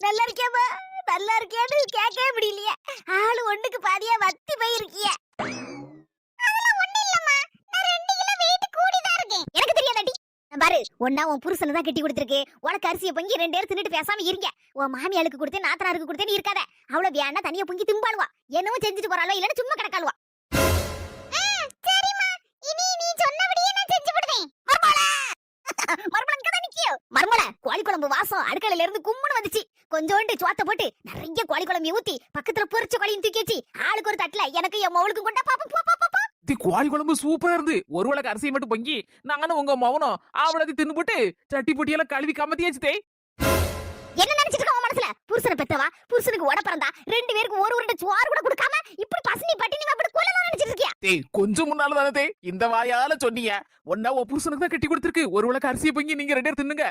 நல்லா இருக்கியாமா? நல்லா இருக்கியான்னு கேட்கவே முடியலையே. ஆளு ஒண்ணுக்கு பாதியா வத்தி போயிருக்கிய. அதெல்லாம் ஒண்ணும் இல்லம்மா. நான் 2 கிலோ வெயிட் கூடி தான் இருக்கேன். எனக்கு தெரியாதாடி? பாரு, ஒண்ணா உன் புருஷனை தான் கட்டி கொடுத்திருக்கு. உனக்கு அரிசியை பொங்கி 2 பேர் தின்னுட்டு பேசாம இருங்க. உன் மாமியாளுக்கு கொடுத்தேன், நாத்தனாருக்கு கொடுத்தேன்னு இருக்காத. அவள வேணா தனியா பொங்கி திம்பாளுவா. என்னவோ செஞ்சுட்டு போறாளோ இல்லன்னு சும்மா கிடக்காளுவா. சரிம்மா, இனி நீ சொன்னபடியே நான் செஞ்சு விடுவேன். மர்மலா இங்க தான் நிக்கியோ. மர்மலா, கோழி குழம்பு வாசம் அடுக்கலையில இருந்து கும்முன்னு வந்துச்சு. கொஞ்சோண்டு சோத்த போட்டு நிறைய கோழி குழம்பு ஊத்தி பக்கத்துல பொரிச்ச கோழியும் தூக்கி வச்சு ஆளுக்கு ஒரு தட்டுல எனக்கு என் மவுளுக்கும் கொண்டா பாப்பா போ போ போ. கோழி குழம்பு சூப்பரா இருந்து ஒரு வேளை அரிசியை மட்டும் பொங்கி நானும் உங்க மௌனம் அவளதி தின்னு போட்டு சட்டி பொட்டியெல்லாம் கழுவி கமத்தியாச்சு. என்ன நினைச்சிட்டு இருக்க உன் மனசுல? புருஷனை பெத்தவா, புருஷனுக்கு உட பிறந்தா 2 பேருக்கு ஒரு உருண்டை சோறு கூட கொடுக்காம இப்படி பசினி பட்டினி அப்படி கொல்லலாம் நினைச்சிட்டு இருக்கியா? கொஞ்சம் முன்னால தானே இந்த வாயால சொன்னீங்க. ஒன்னா உன் புருஷனுக்கு தான் கட்டி கொடுத்திருக்கு. ஒரு வேளை அரிசியை பொங்கி நீங்க 2 பேர் தின்னுங்க.